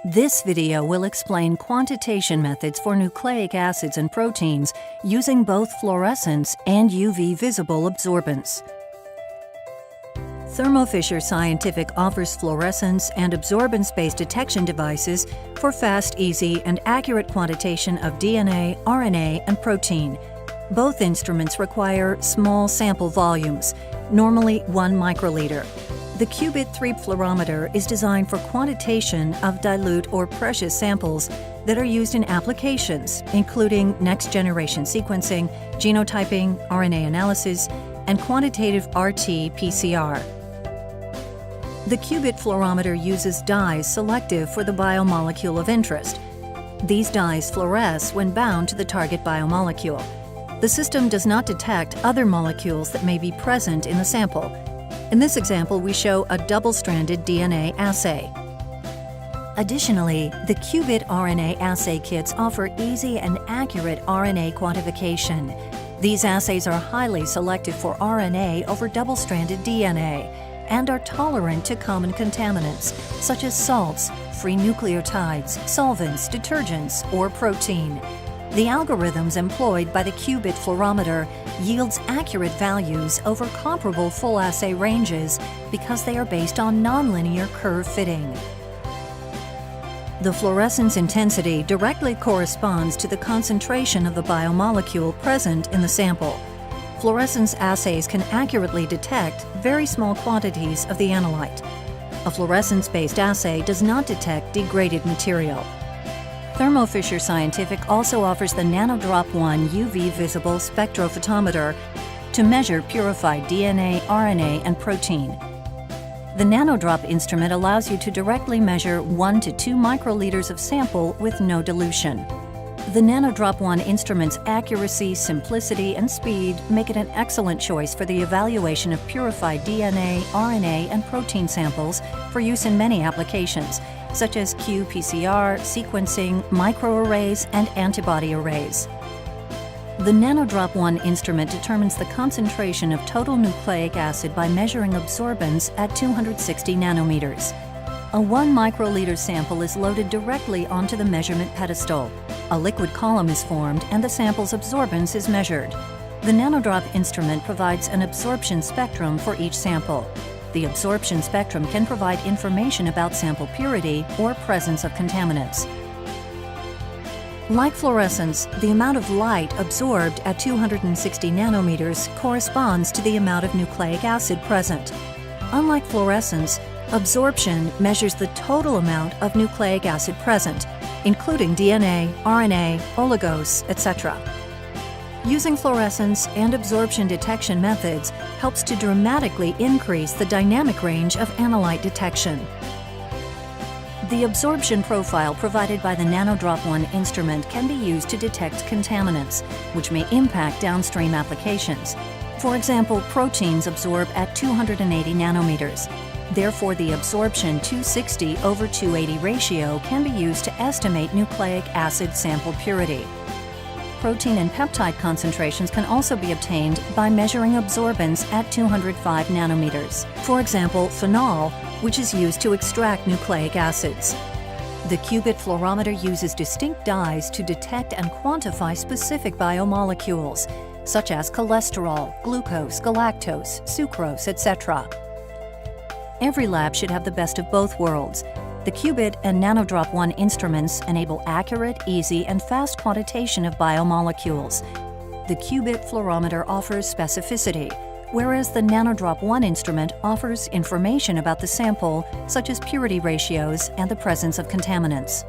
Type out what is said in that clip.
This video will explain quantitation methods for nucleic acids and proteins using both fluorescence and UV visible absorbance. Thermo Fisher Scientific offers fluorescence and absorbance-based detection devices for fast, easy, and accurate quantitation of DNA, RNA, and protein. Both instruments require small sample volumes, normally 1 microliter. The Qubit 3 fluorometer is designed for quantitation of dilute or precious samples that are used in applications, including next-generation sequencing, genotyping, RNA analysis, and quantitative RT-PCR. The Qubit fluorometer uses dyes selective for the biomolecule of interest. These dyes fluoresce when bound to the target biomolecule. The system does not detect other molecules that may be present in the sample. In this example, we show a double-stranded DNA assay. Additionally, the Qubit RNA assay kits offer easy and accurate RNA quantification. These assays are highly selective for RNA over double-stranded DNA and are tolerant to common contaminants such as salts, free nucleotides, solvents, detergents, or protein. The algorithms employed by the Qubit fluorometer yields accurate values over comparable full assay ranges because they are based on nonlinear curve fitting. The fluorescence intensity directly corresponds to the concentration of the biomolecule present in the sample. Fluorescence assays can accurately detect very small quantities of the analyte. A fluorescence-based assay does not detect degraded material. Thermo Fisher Scientific also offers the NanoDrop 1 UV visible spectrophotometer to measure purified DNA, RNA, and protein. The NanoDrop instrument allows you to directly measure 1 to 2 microliters of sample with no dilution. The NanoDrop 1 instrument's accuracy, simplicity, and speed make it an excellent choice for the evaluation of purified DNA, RNA, and protein samples for use in many applications, such as qPCR, sequencing, microarrays, and antibody arrays. The NanoDrop 1 instrument determines the concentration of total nucleic acid by measuring absorbance at 260 nanometers. A 1 microliter sample is loaded directly onto the measurement pedestal. A liquid column is formed and the sample's absorbance is measured. The NanoDrop instrument provides an absorption spectrum for each sample. The absorption spectrum can provide information about sample purity or presence of contaminants. Like fluorescence, the amount of light absorbed at 260 nanometers corresponds to the amount of nucleic acid present. Unlike fluorescence, absorption measures the total amount of nucleic acid present, including DNA, RNA, oligos, etc. Using fluorescence and absorption detection methods helps to dramatically increase the dynamic range of analyte detection. The absorption profile provided by the NanoDrop 1 instrument can be used to detect contaminants, which may impact downstream applications. For example, proteins absorb at 280 nanometers. Therefore, the absorption 260 over 280 ratio can be used to estimate nucleic acid sample purity. Protein and peptide concentrations can also be obtained by measuring absorbance at 205 nanometers. For example, phenol, which is used to extract nucleic acids. The Qubit fluorometer uses distinct dyes to detect and quantify specific biomolecules, such as cholesterol, glucose, galactose, sucrose, etc. Every lab should have the best of both worlds. The Qubit and NanoDrop 1 instruments enable accurate, easy, and fast quantitation of biomolecules. The Qubit fluorometer offers specificity, whereas the NanoDrop 1 instrument offers information about the sample, such as purity ratios and the presence of contaminants.